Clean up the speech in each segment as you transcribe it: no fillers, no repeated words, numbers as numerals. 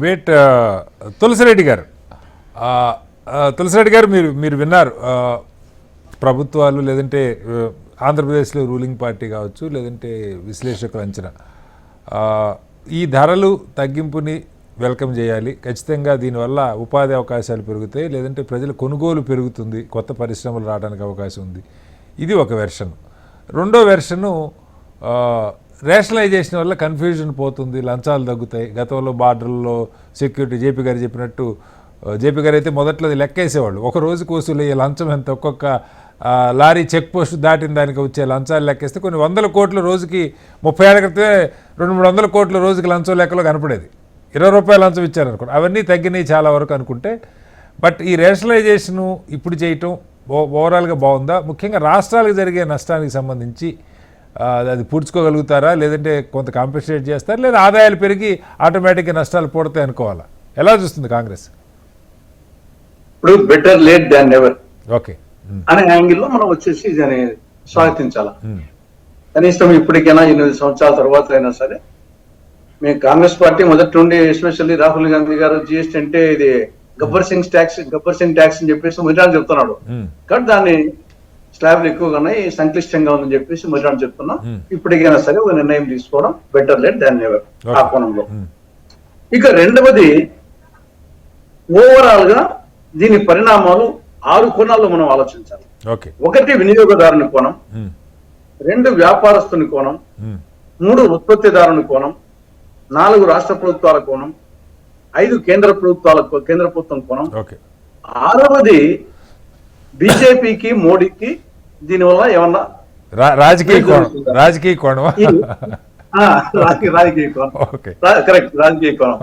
Wait Tulasi Reddy గారు తులసిరెడ్డి గారు మీరు విన్నారు ప్రభుత్వాలు లేదంటే ఆంధ్రప్రదేశ్లో రూలింగ్ పార్టీ కావచ్చు లేదంటే విశ్లేషకుల అంచనా ఈ ధరలు తగ్గింపుని వెల్కమ్ చేయాలి ఖచ్చితంగా దీనివల్ల ఉపాధి అవకాశాలు పెరుగుతాయి లేదంటే ప్రజల కొనుగోలు పెరుగుతుంది కొత్త పరిశ్రమలు రావడానికి అవకాశం ఉంది ఇది ఒక వెర్షన్ రెండో వెర్షను రేషనలైజేషన్ వల్ల కన్ఫ్యూజన్ పోతుంది లంచాలు తగ్గుతాయి గతంలో బార్డర్లో సెక్యూరిటీ జేపీ గారు చెప్పినట్టు జేపీ గారు అయితే మొదట్లో లెక్కేసేవాళ్ళు ఒక రోజుకు వసూలు అయ్యే లంచం ఎంత ఒక్కొక్క లారీ చెక్ పోస్ట్ దాటిన దానికి వచ్చే లంచాలు లెక్కేస్తే కొన్ని వందల కోట్ల రోజుకి 30 ఏళ్ల క్రితమే 200-300 కోట్ల రోజుకి లంచం లెక్కలో కనపడేది 20 రూపాయలు లంచం ఇచ్చారనుకోండి అవన్నీ తగ్గినాయి చాలా వరకు అనుకుంటే బట్ ఈ రేషనలైజేషను ఇప్పుడు చేయటం ఓవరాల్గా బాగుందా ముఖ్యంగా రాష్ట్రాలకు జరిగే నష్టానికి సంబంధించి అది పూడ్చుకోగలుగుతారా లేదంటే కొంత కాంపెన్సేట్ చేస్తారా లేదా ఆదాయాలు పెరిగి ఆటోమేటిక్గా నష్టాలు పూడతాయి అనుకోవాలా ఎలా చూస్తుంది కాంగ్రెస్ ఇప్పుడు better late than never okay అనే యాంగిల్లో మనం వచ్చేసి దాన్ని స్వాగతించాల కనీసం ఇప్పటికైనా 8 సంవత్సరాల తర్వాత అయినా సరే మేము కాంగ్రెస్ పార్టీ మొదటి నుండి ఎస్పెషల్లీ రాహుల్ గాంధీ గారు జిఎస్టీ అంటే ఇది గబ్బర్ సింగ్ ట్యాక్స్ అని చెప్పేసి మొదటి చెప్తున్నాడు కానీ దాన్ని స్లాబ్లు ఎక్కువగా ఉన్నాయి సంక్లిష్టంగా ఉందని చెప్పేసి మొదటి చెప్తున్నాం ఇప్పటికైనా సరే ఒక నిర్ణయం తీసుకోవడం బెటర్ లేట్ దాన్ నెవర్ ఆ కోణంలో ఇక రెండవది ఓవరాల్ గా దీని పరిణామాలు 6 కోణాల్లో మనం ఆలోచించాలి ఒకటి వినియోగదారుని కోణం 2 వ్యాపారస్తుని కోణం 3 ఉత్పత్తిదారుని కోణం 4 రాష్ట్ర ప్రభుత్వాల కోణం 5 కేంద్ర ప్రభుత్వం కోణం 6వది బీజేపీకి మోడీకి దీనివల్ల ఏమన్నా రాజకీయ కోణం కరెక్ట్ రాజకీయ కోణం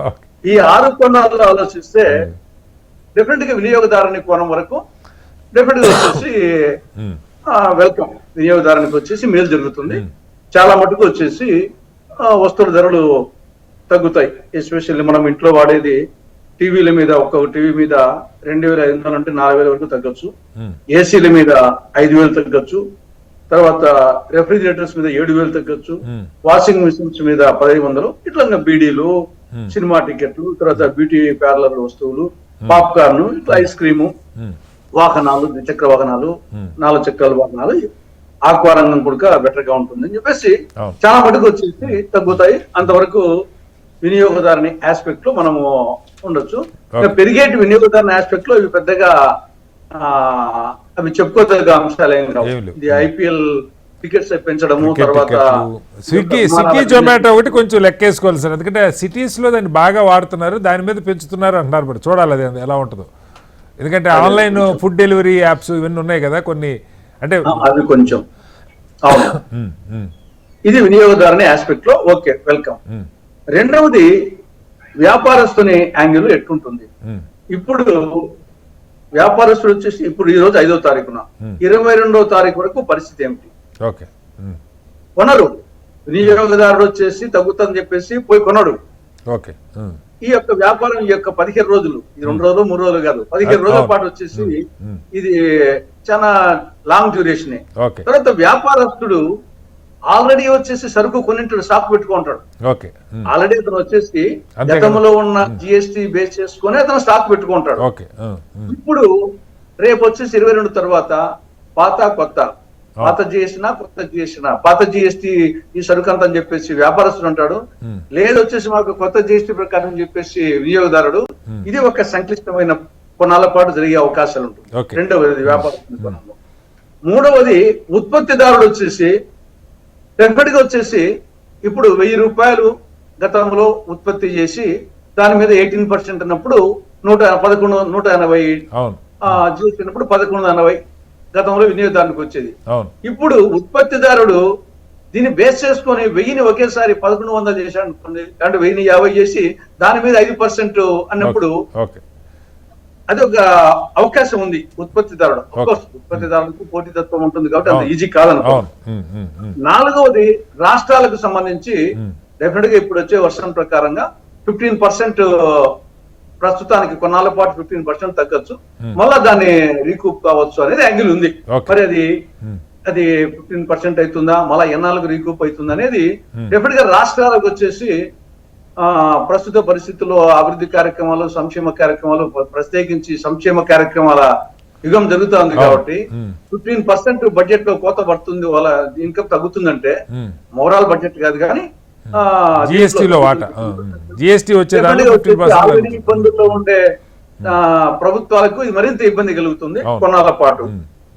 ఈ 6 కోణాల్లో ఆలోచిస్తే డెఫినెట్ గా వినియోగదారుని కోణం వరకు డెఫినెట్ గా వచ్చేసి వెల్కమ్ వినియోగదారునికి వచ్చేసి మేలు జరుగుతుంది చాలా మటుకు వచ్చేసి వస్తువుల ధరలు తగ్గుతాయి ఎస్పెషల్లీ మనం ఇంట్లో వాడేది టీవీల మీద ఒక్కొక్క టీవీ మీద 2,500 అంటే 4,000 వరకు తగ్గొచ్చు ఏసీల మీద 5,000 తగ్గొచ్చు తర్వాత రెఫ్రిజిరేటర్స్ మీద 7,000 తగ్గొచ్చు వాషింగ్ మిషన్స్ మీద 1,500 ఇట్లా బీడీలు సినిమా టికెట్లు తర్వాత బ్యూటీ పార్లర్ వస్తువులు పాప్కార్న్ ఇట్లా ఐస్ క్రీము వాహనాలు ద్విచక్ర వాహనాలు 4 చక్రాల వాహనాలు ఆక్వా రంగం కూడా బెటర్ గా ఉంటుంది అని చెప్పేసి చాలా మటుకు వచ్చేసి తగ్గుతాయి అంతవరకు వినియోగదారుని ఆస్పెక్ట్ లో మనము ఉండొచ్చు పెరిగేటి వినియోగదారుని ఆస్పెక్ట్ లో ఇవి పెద్దగా అవి చెప్పుకోదగ్గ అంశాలేం ఇది ఐపీఎల్ టికెట్స్ పెంచడము తర్వాత స్విగ్గీ జొమాటో ఒకటి కొంచెం లెక్కేసుకోవాలి సార్ ఎందుకంటే సిటీస్ లో దాన్ని బాగా వాడుతున్నారు దాని మీద పెంచుతున్నారు అంటున్నారు మరి చూడాలి అది ఎలా ఉంటుందో ఎందుకంటే ఆన్లైన్ ఫుడ్ డెలివరీ యాప్స్ ఇవన్నీ ఉన్నాయి కదా కొన్ని అంటే అది కొంచెం ఇది వినియోగదారుని ఆస్పెక్ట్ లో ఓకే వెల్కమ్ రెండవది వ్యాపారస్తుని యాంగిల్ ఎట్లుంటుంది ఇప్పుడు వ్యాపారస్తుడు వచ్చేసి ఇప్పుడు ఈ రోజు 5వ తారీఖున 22వ తారీఖు వరకు పరిస్థితి ఏమిటి కొనరు వినియోగదారుడు వచ్చేసి తగ్గుతుందని చెప్పేసి పోయి కొనడు ఈ యొక్క వ్యాపారం ఈ యొక్క 15 రోజులు ఇది 2 రోజులు 3 రోజులు కాదు 15 రోజుల పాటు వచ్చేసి ఇది చాలా లాంగ్ డ్యూరేషన్ తర్వాత వ్యాపారస్తుడు ఆల్రెడీ వచ్చేసి సరుకు కొన్నింటి స్టాక్ పెట్టుకుంటాడు ఆల్రెడీ అతను వచ్చేసి గతంలో ఉన్న జిఎస్టీ బేస్ చేసుకుని అతను స్టాక్ పెట్టుకుంటాడు ఇప్పుడు రేపు వచ్చేసి 22 తర్వాత పాత జిఎస్టీ ఈ సరుకు అంత అని చెప్పేసి వ్యాపారస్తుడు అంటాడు లేదు వచ్చేసి మాకు కొత్త జిఎస్టీ ప్రకారం చెప్పేసి వినియోగదారుడు ఇది ఒక సంక్లిష్టమైన కొన్నాళ్ళ పాటు జరిగే అవకాశాలు ఉంటుంది రెండవది వ్యాపారస్తుని కొనంలో మూడవది ఉత్పత్తిదారుడు వచ్చేసి డెఫినెట్ గా వచ్చేసి ఇప్పుడు 1,000 రూపాయలు గతంలో ఉత్పత్తి చేసి దాని మీద 18% అన్నప్పుడు 180 జిఎస్టీ అన్నప్పుడు 1180 గతంలో వినియోగదారునికి వచ్చేది ఇప్పుడు ఉత్పత్తిదారుడు దీన్ని బేస్ చేసుకొని 1000ని ఒకేసారి 1,100 చేశాడు అనుకోండి అంటే 1,050 చేసి దాని మీద 5% అన్నప్పుడు అది ఒక అవకాశం ఉంది ఉత్పత్తిదారుడు ఉత్పత్తిదారులకు పోటీతత్వం ఉంటుంది కాబట్టి అంత ఈజీ కాదనుకో నాలుగవది రాష్ట్రాలకు సంబంధించి డెఫినెట్ గా ఇప్పుడు వచ్చే వర్షం ప్రకారంగా 15% ప్రస్తుతానికి కొన్నాళ్ళ పాటు 15% తగ్గొచ్చు మళ్ళా దాన్ని రీకూప్ కావచ్చు అనేది యాంగిల్ ఉంది మరి అది 15% అవుతుందా మళ్ళా ఎన్నాళ్ళకు రీకూప్ అవుతుంది అనేది డెఫినెట్ గా రాష్ట్రాలకు వచ్చేసి ప్రస్తుత పరిస్థితుల్లో అభివృద్ధి కార్యక్రమాలు, సంక్షేమ కార్యక్రమాలు, ప్రత్యేకించి సంక్షేమ కార్యక్రమాల యుగం జరుగుతోంది కాబట్టి 15% బడ్జెట్ లో కోత పడుతుంది, వాళ్ళ ఇన్కమ్ తగ్గుతుందంటే మోరల్ బడ్జెట్ కాదు కానీ జిఎస్టీలో వాటా జిఎస్టీ వచ్చేదాన్ని ఆల్రెడీ ఇబ్బందుల్లో ఉండే ప్రభుత్వాలకు ఇది మరింత ఇబ్బంది కలుగుతుంది కొన్నాళ్ళ పాటు.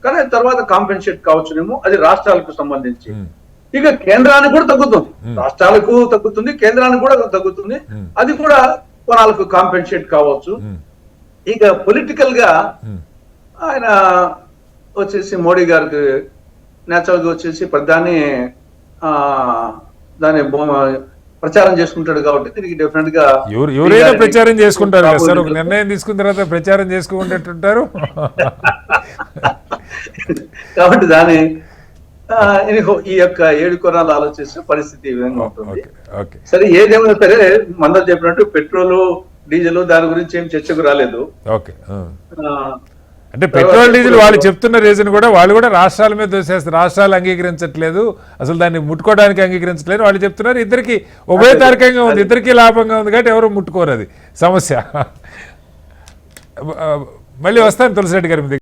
కానీ తర్వాత కాంపెన్సేట్ కావచ్చునేమో, అది రాష్ట్రాలకు సంబంధించి. ఇక కేంద్రానికి కూడా తగ్గుతుంది, రాష్ట్రాలకు తగ్గుతుంది, కేంద్రానికి కూడా తగ్గుతుంది, అది కూడా కొనాలకు కాంపెన్సేట్ కావచ్చు. ఇక పొలిటికల్ గా ఆయన వచ్చేసి మోడీ గారికి నేచురల్ గా వచ్చేసి దాన్ని ప్రచారం చేసుకుంటాడు కాబట్టి దీనికి డెఫినెట్ గా ఎవరైనా ప్రచారం చేసుకుంటారు కదా సార్, ఒక నిర్ణయం తీసుకున్న తర్వాత ప్రచారం చేసుకుంటుంటారు కాబట్టి దాని ఈ యొక్క 7 కొనాలు ఆలోచిస్తే పరిస్థితి ఈ విధంగా ఉంటుంది. సరే ఏదేమైనా సరే మందరు చెప్పినట్టు పెట్రోల్ డీజిల్ దాని గురించి ఏం చర్చకు రాలేదు. అంటే పెట్రోల్ డీజిల్ వాళ్ళు చెప్తున్న రీజన్ కూడా వాళ్ళు కూడా రాష్ట్రాల మీద దోసేస్తారు, రాష్ట్రాలు అంగీకరించట్లేదు, అసలు దాన్ని ముట్టుకోవడానికి అంగీకరించట్లేదు వాళ్ళు చెప్తున్నారు. ఇద్దరికి ఉభయతారకంగా ఉంది, ఇద్దరికి లాభంగా ఉంది కాబట్టి ఎవరు ముట్టుకోరు, అది సమస్య. మళ్ళీ వస్తాను తులసిరెడ్డి గారి మీద.